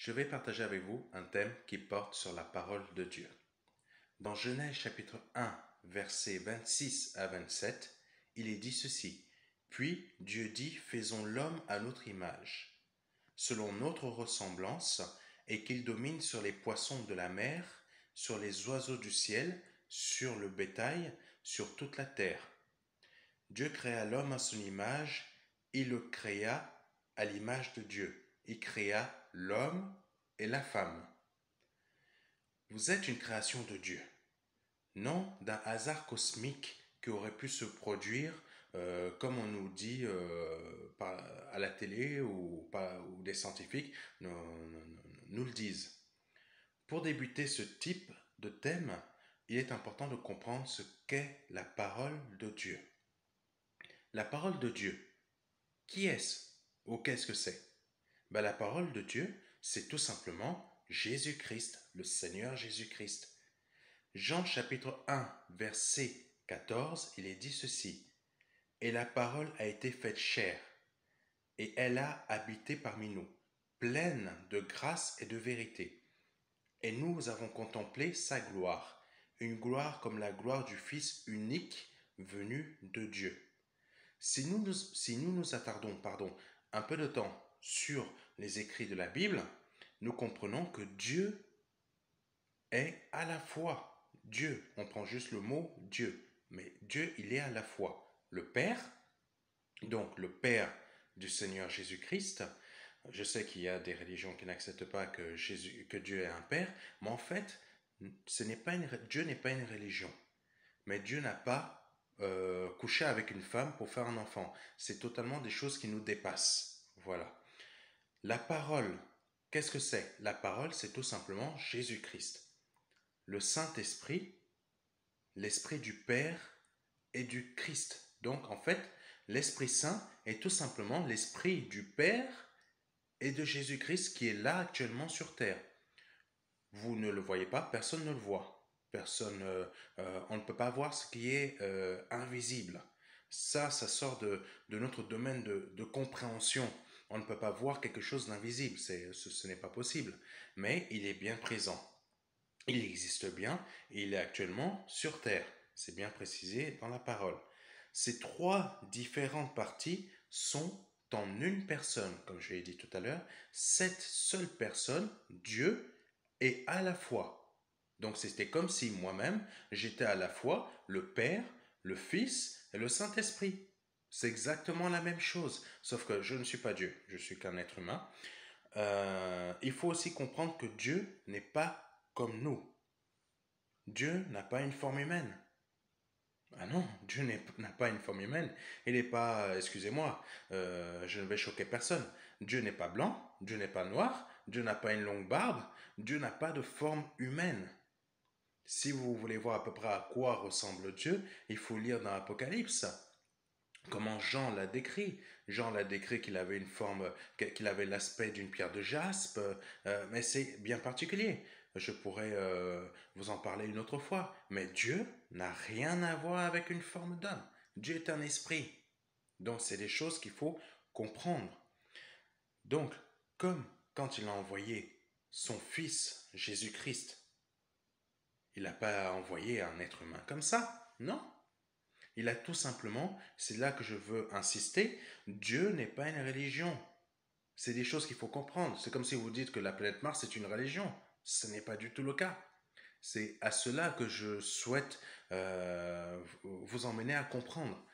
je vais partager avec vous un thème qui porte sur la parole de Dieu. Dans Genèse chapitre 1, versets 26 à 27, il est dit ceci. Puis Dieu dit, faisons l'homme à notre image, selon notre ressemblance, et qu'il domine sur les poissons de la mer, sur les oiseaux du ciel, sur le bétail, sur toute la terre. Dieu créa l'homme à son image, il le créa à l'image de Dieu. Il créa l'homme et la femme. Vous êtes une création de Dieu, non d'un hasard cosmique qui aurait pu se produire comme on nous dit à la télé ou des scientifiques nous le disent. Pour débuter ce type de thème, il est important de comprendre ce qu'est la parole de Dieu. La parole de Dieu, qui est-ce ou qu'est-ce que c'est? La parole de Dieu, c'est tout simplement Jésus-Christ, le Seigneur Jésus-Christ. Jean chapitre 1, verset 14, il est dit ceci. Et la parole a été faite chair, et elle a habité parmi nous, pleine de grâce et de vérité. Et nous avons contemplé sa gloire, une gloire comme la gloire du Fils unique venu de Dieu. Si nous nous attardons un peu de temps sur les écrits de la Bible, nous comprenons que Dieu est à la fois Dieu. On prend juste le mot Dieu, mais Dieu, il est à la fois le Père, donc le Père du Seigneur Jésus-Christ. Je sais qu'il y a des religions qui n'acceptent pas que Dieu est un Père, mais en fait, Dieu n'est pas une religion. Mais Dieu n'a pas couché avec une femme pour faire un enfant. C'est totalement des choses qui nous dépassent. Voilà. La parole, qu'est-ce que c'est? La parole, c'est tout simplement Jésus-Christ. Le Saint-Esprit, l'Esprit du Père et du Christ. Donc, en fait, l'Esprit Saint est tout simplement l'Esprit du Père et de Jésus-Christ qui est là actuellement sur terre. Vous ne le voyez pas, personne ne le voit. On ne peut pas voir ce qui est invisible. Ça sort de notre domaine de compréhension. On ne peut pas voir quelque chose d'invisible, ce n'est pas possible. Mais il est bien présent. Il existe bien et il est actuellement sur terre. C'est bien précisé dans la parole. Ces trois différentes parties sont en une personne, comme je l'ai dit tout à l'heure. Cette seule personne, Dieu, est à la fois. Donc c'était comme si moi-même, j'étais à la fois le Père, le Fils et le Saint-Esprit. C'est exactement la même chose, sauf que je ne suis pas Dieu, je suis qu'un être humain. Il faut aussi comprendre que Dieu n'est pas comme nous. Dieu n'a pas une forme humaine. Ah non, Dieu n'a pas une forme humaine. Il n'est pas, excusez-moi, je ne vais choquer personne. Dieu n'est pas blanc, Dieu n'est pas noir, Dieu n'a pas une longue barbe, Dieu n'a pas de forme humaine. Si vous voulez voir à peu près à quoi ressemble Dieu, il faut lire dans l'Apocalypse. Comment Jean l'a décrit. Jean l'a décrit qu'il avait une forme, qu'il avait l'aspect d'une pierre de jaspe, mais c'est bien particulier. Je pourrais vous en parler une autre fois. Mais Dieu n'a rien à voir avec une forme d'homme. Dieu est un esprit. Donc c'est des choses qu'il faut comprendre. Donc, comme quand il a envoyé son Fils Jésus-Christ, il n'a pas envoyé un être humain comme ça, non. Il a tout simplement, c'est là que je veux insister, Dieu n'est pas une religion. C'est des choses qu'il faut comprendre. C'est comme si vous dites que la planète Mars est une religion. Ce n'est pas du tout le cas. C'est à cela que je souhaite vous emmener à comprendre.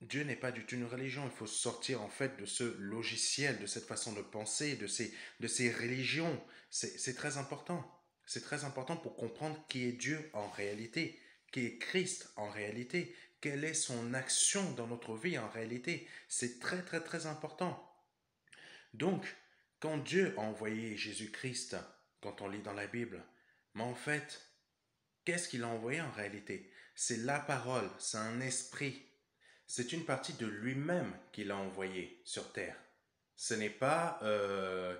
Dieu n'est pas du tout une religion. Il faut sortir en fait de ce logiciel, de cette façon de penser, de ces religions. C'est très important. C'est très important pour comprendre qui est Dieu en réalité, qui est Christ en réalité, quelle est son action dans notre vie en réalité. C'est très très très important. Donc, quand Dieu a envoyé Jésus-Christ, quand on lit dans la Bible, mais en fait, qu'est-ce qu'il a envoyé en réalité? C'est la parole, c'est un esprit. C'est une partie de lui-même qu'il a envoyé sur terre. Ce n'est pas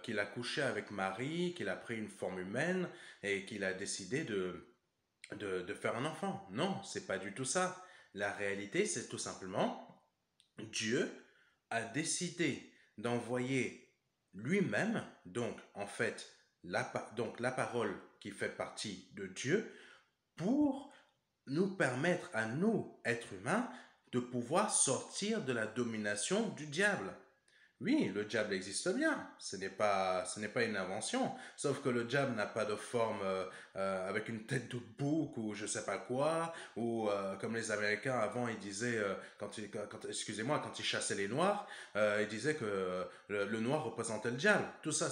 qu'il a couché avec Marie, qu'il a pris une forme humaine et qu'il a décidé de faire un enfant. Non, c'est pas du tout ça. La réalité, c'est tout simplement Dieu a décidé d'envoyer lui-même, donc en fait, donc la parole qui fait partie de Dieu, pour nous permettre à nous, êtres humains, de pouvoir sortir de la domination du diable. Oui, le diable existe bien. Ce n'est pas une invention. Sauf que le diable n'a pas de forme avec une tête de bouc ou je sais pas quoi. Ou comme les Américains avant, ils disaient excusez-moi, quand ils chassaient les Noirs, ils disaient que le noir représentait le diable. Tout ça,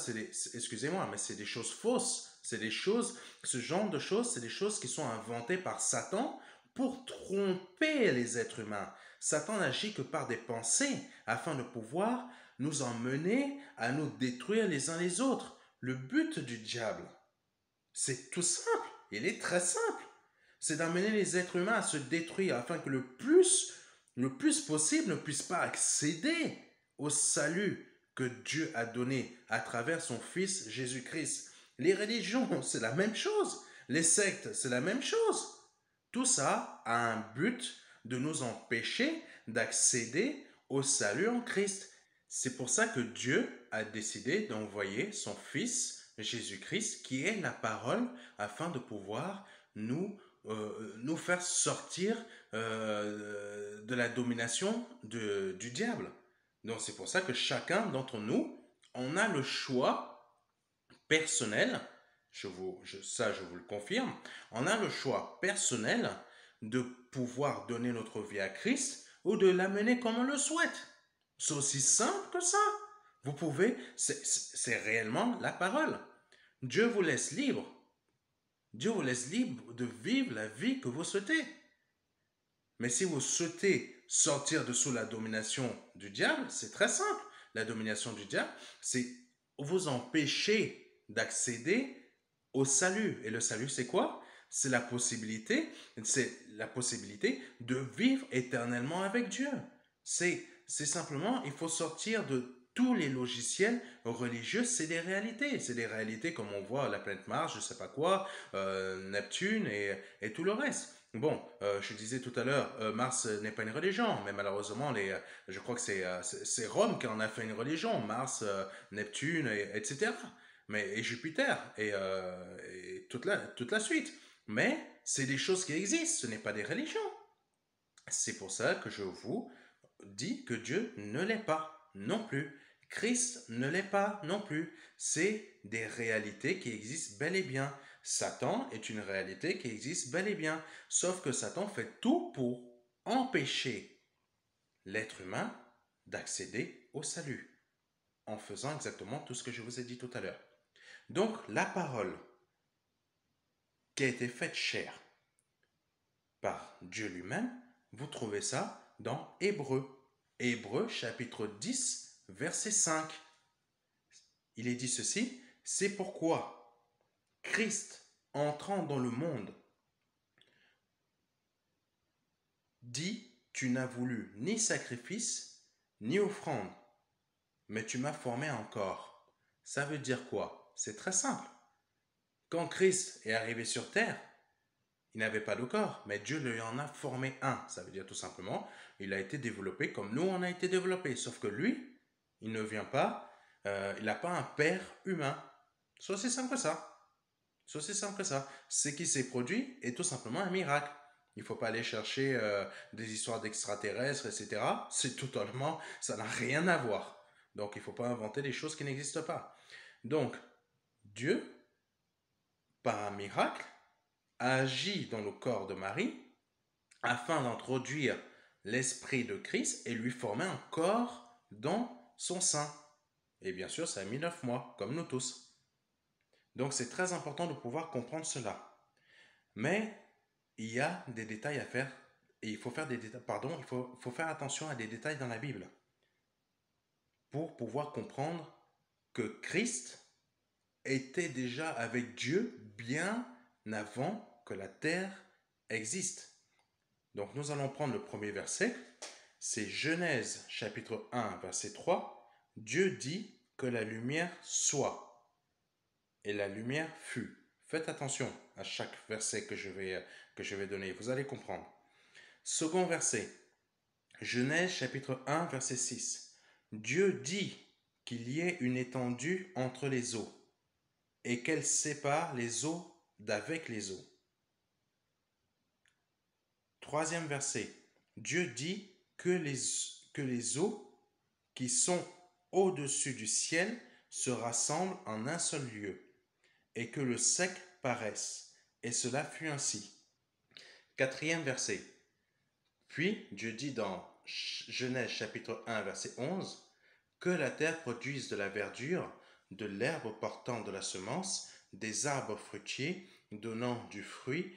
excusez-moi, mais c'est des choses fausses. Ce genre de choses, c'est des choses qui sont inventées par Satan pour tromper les êtres humains. Satan n'agit que par des pensées afin de pouvoir nous emmener à nous détruire les uns les autres. Le but du diable, c'est tout simple, il est très simple. C'est d'amener les êtres humains à se détruire afin que le plus possible ne puisse pas accéder au salut que Dieu a donné à travers son Fils Jésus-Christ. Les religions, c'est la même chose. Les sectes, c'est la même chose. Tout ça a un but de nous empêcher d'accéder au salut en Christ. C'est pour ça que Dieu a décidé d'envoyer son Fils Jésus-Christ, qui est la parole, afin de pouvoir nous faire sortir de la domination du diable. Donc c'est pour ça que chacun d'entre nous, on a le choix personnel, ça je vous le confirme, on a le choix personnel de pouvoir donner notre vie à Christ ou de l'amener comme on le souhaite. C'est aussi simple que ça. Vous pouvez, c'est réellement la parole. Dieu vous laisse libre. Dieu vous laisse libre de vivre la vie que vous souhaitez. Mais si vous souhaitez sortir de sous la domination du diable, c'est très simple. La domination du diable, c'est vous empêcher d'accéder au salut. Et le salut, c'est quoi? C'est la possibilité de vivre éternellement avec Dieu. C'est simplement, il faut sortir de tous les logiciels religieux, c'est des réalités. C'est des réalités comme on voit la planète Mars, je sais pas quoi, Neptune et tout le reste. Bon, je disais tout à l'heure, Mars n'est pas une religion, mais malheureusement, je crois que c'est Rome qui en a fait une religion, Mars, Neptune, etc. Et Jupiter, et toute la suite. Mais c'est des choses qui existent, ce n'est pas des religions. C'est pour ça que je vous dis que Dieu ne l'est pas non plus. Christ ne l'est pas non plus. C'est des réalités qui existent bel et bien. Satan est une réalité qui existe bel et bien. Sauf que Satan fait tout pour empêcher l'être humain d'accéder au salut en faisant exactement tout ce que je vous ai dit tout à l'heure. Donc la parole qui a été faite chair par Dieu lui-même, vous trouvez ça dans Hébreux. Hébreux chapitre 10, verset 5. Il est dit ceci, c'est pourquoi Christ, entrant dans le monde, dit, tu n'as voulu ni sacrifice, ni offrande, mais tu m'as formé un corps. Ça veut dire quoi? C'est très simple. Quand Christ est arrivé sur terre, il n'avait pas de corps, mais Dieu lui en a formé un. Ça veut dire tout simplement, il a été développé comme nous on a été développés. Sauf que lui, il ne vient pas, il n'a pas un père humain. C'est aussi simple que ça. C'est aussi simple que ça. Ce qui s'est produit est tout simplement un miracle. Il ne faut pas aller chercher des histoires d'extraterrestres, etc. C'est totalement, ça n'a rien à voir. Donc il ne faut pas inventer des choses qui n'existent pas. Donc, Dieu, par un miracle, agit dans le corps de Marie afin d'introduire l'esprit de Christ et lui former un corps dans son sein. Et bien sûr, ça a mis 9 mois, comme nous tous. Donc c'est très important de pouvoir comprendre cela. Mais il y a des détails à faire, et il faut faire il faut faire attention à des détails dans la Bible pour pouvoir comprendre que Christ était déjà avec Dieu bien avant que la terre existe. Donc nous allons prendre le premier verset, c'est Genèse chapitre 1 verset 3. Dieu dit que la lumière soit, et la lumière fut. Faites attention à chaque verset que je vais donner, vous allez comprendre. Second verset, Genèse chapitre 1 verset 6. Dieu dit qu'il y ait une étendue entre les eaux et qu'elle sépare les eaux d'avec les eaux. Troisième verset. Dieu dit que les eaux qui sont au-dessus du ciel se rassemblent en un seul lieu et que le sec paraisse. Et cela fut ainsi. Quatrième verset. Puis Dieu dit dans Genèse chapitre 1 verset 11 que la terre produise de la verdure, de l'herbe portant de la semence, des arbres fruitiers donnant du fruit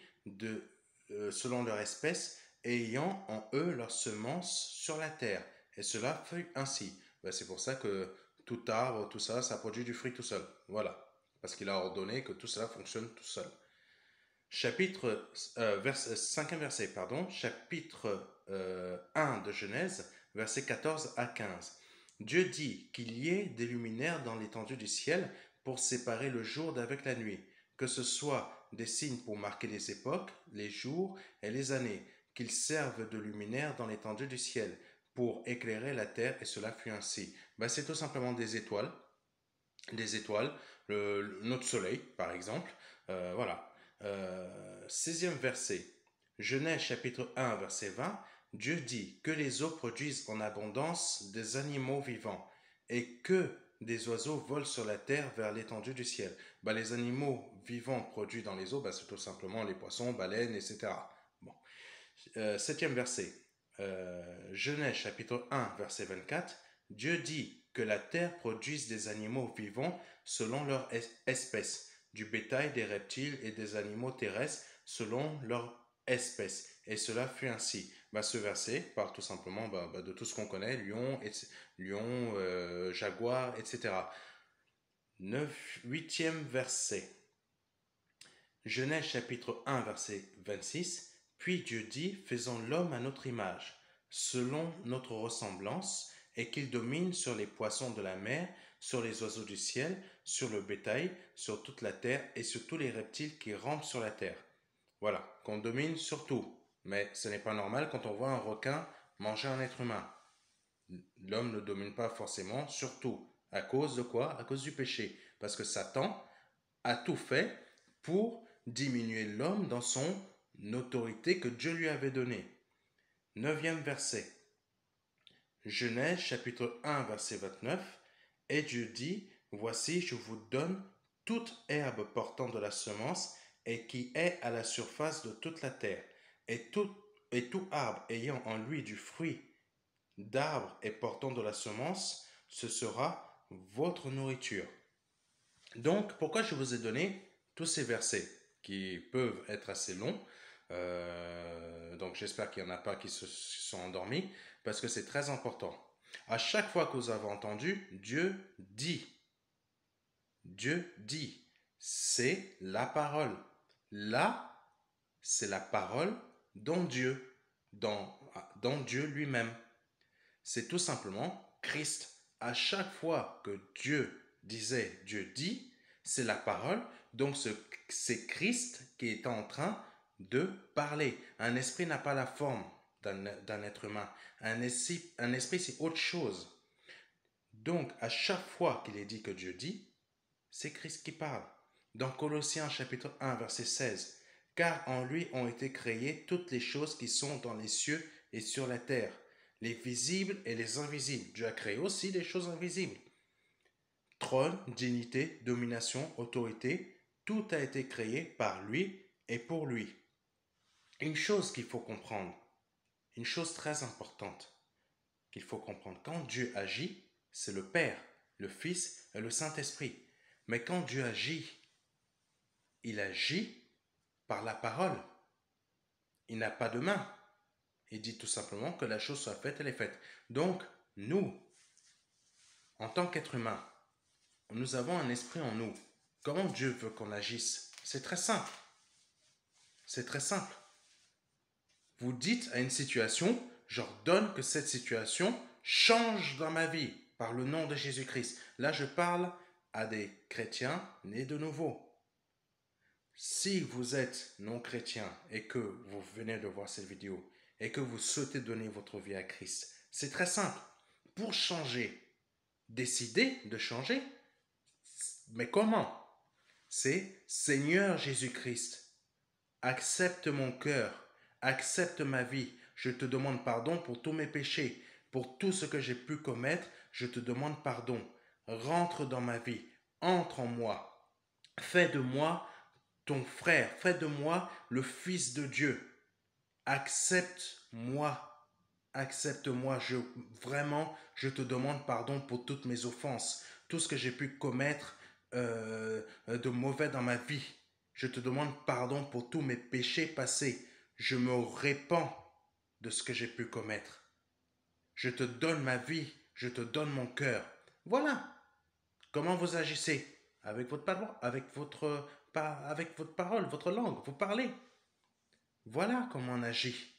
selon leur espèce, ayant en eux leur semence sur la terre. Et cela fut ainsi. C'est pour ça que tout arbre, tout ça, ça produit du fruit tout seul. Voilà. Parce qu'il a ordonné que tout cela fonctionne tout seul. Cinquième verset, chapitre 1 de Genèse, versets 14 à 15. Dieu dit qu'il y ait des luminaires dans l'étendue du ciel pour séparer le jour d'avec la nuit, que ce soit des signes pour marquer les époques, les jours et les années, qu'ils servent de luminaires dans l'étendue du ciel pour éclairer la terre, et cela fut ainsi. C'est tout simplement des étoiles, notre soleil par exemple, voilà. 16e verset, Genèse chapitre 1 verset 20, Dieu dit que les eaux produisent en abondance des animaux vivants et que des oiseaux volent sur la terre vers l'étendue du ciel. Les animaux vivants produits dans les eaux, c'est tout simplement les poissons, baleines, etc. Bon. 7e verset, Genèse chapitre 1 verset 24, Dieu dit que la terre produise des animaux vivants selon leur espèce, du bétail, des reptiles et des animaux terrestres selon leur espèce. Et cela fut ainsi. Ce verset parle tout simplement de tout ce qu'on connaît, lion, jaguar, etc. 8e verset. Genèse chapitre 1 verset 26. Puis Dieu dit, faisons l'homme à notre image, selon notre ressemblance, et qu'il domine sur les poissons de la mer, sur les oiseaux du ciel, sur le bétail, sur toute la terre et sur tous les reptiles qui rampent sur la terre. Voilà, qu'on domine sur tout. Mais ce n'est pas normal quand on voit un requin manger un être humain. L'homme ne domine pas forcément sur tout. À cause de quoi? À cause du péché. Parce que Satan a tout fait pour diminuer l'homme dans son autorité que Dieu lui avait donnée. 9e verset. Genèse chapitre 1 verset 29. Et Dieu dit, voici je vous donne toute herbe portant de la semence et qui est à la surface de toute la terre, et tout arbre ayant en lui du fruit d'arbre et portant de la semence, ce sera votre nourriture. Donc, pourquoi je vous ai donné tous ces versets qui peuvent être assez longs, donc j'espère qu'il n'y en a pas qui se sont endormis, parce que c'est très important. À chaque fois que vous avez entendu, Dieu dit. Dieu dit. C'est la parole. Là, c'est la parole dans Dieu, dans Dieu lui-même. C'est tout simplement Christ. À chaque fois que Dieu disait Dieu dit, c'est la parole, donc c'est Christ qui est en train de parler. Un esprit n'a pas la forme d'un être humain. Un esprit c'est autre chose. Donc à chaque fois qu'il est dit que Dieu dit, c'est Christ qui parle. Dans Colossiens chapitre 1 verset 16, car en lui ont été créées toutes les choses qui sont dans les cieux et sur la terre, les visibles et les invisibles. Dieu a créé aussi des choses invisibles. Trône, dignité, domination, autorité, tout a été créé par lui et pour lui. Une chose qu'il faut comprendre, une chose très importante qu'il faut comprendre, quand Dieu agit, c'est le Père, le Fils et le Saint-Esprit. Mais quand Dieu agit, il agit par la parole. Il n'a pas de main. Il dit tout simplement que la chose soit faite, elle est faite. Donc, nous, en tant qu'être humain, nous avons un esprit en nous. Comment Dieu veut qu'on agisse? C'est très simple. C'est très simple. Vous dites à une situation, j'ordonne que cette situation change dans ma vie par le nom de Jésus-Christ. Là, je parle à des chrétiens nés de nouveau. Si vous êtes non chrétien et que vous venez de voir cette vidéo et que vous souhaitez donner votre vie à Christ, c'est très simple. Pour changer, décider de changer. Mais comment? C'est Seigneur Jésus-Christ, accepte mon cœur, accepte ma vie. Je te demande pardon pour tous mes péchés, pour tout ce que j'ai pu commettre. Je te demande pardon. Rentre dans ma vie, entre en moi. Fais de moi ton frère, fais de moi le Fils de Dieu. Accepte-moi, accepte-moi. Vraiment, je te demande pardon pour toutes mes offenses, tout ce que j'ai pu commettre de mauvais dans ma vie. Je te demande pardon pour tous mes péchés passés. Je me répands de ce que j'ai pu commettre. Je te donne ma vie, je te donne mon cœur. Voilà comment vous agissez avec votre parole, avec votre parole, votre langue. Vous parlez. Voilà comment on agit.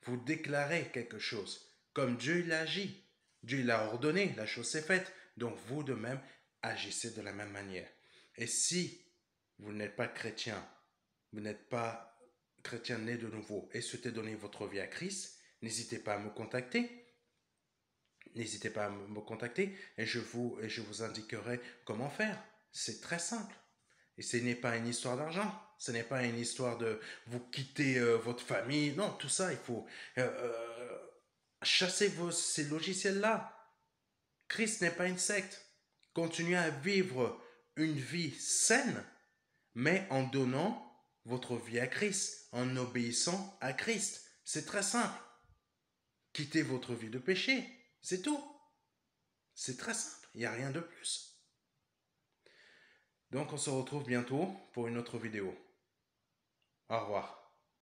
Vous déclarez quelque chose. Comme Dieu il a agi. Dieu il a ordonné, la chose s'est faite. Donc vous de même, agissez de la même manière. Et si vous n'êtes pas chrétien, vous n'êtes pas chrétien né de nouveau et souhaitez donner votre vie à Christ, n'hésitez pas à me contacter. N'hésitez pas à me contacter et je vous indiquerai comment faire. C'est très simple. Et ce n'est pas une histoire d'argent. Ce n'est pas une histoire de vous quitter votre famille. Non, tout ça, il faut chasser ces logiciels-là. Christ n'est pas une secte. Continuez à vivre une vie saine, mais en donnant votre vie à Christ, en obéissant à Christ. C'est très simple. Quittez votre vie de péché. C'est tout. C'est très simple. Il n'y a rien de plus. Donc on se retrouve bientôt pour une autre vidéo. Au revoir.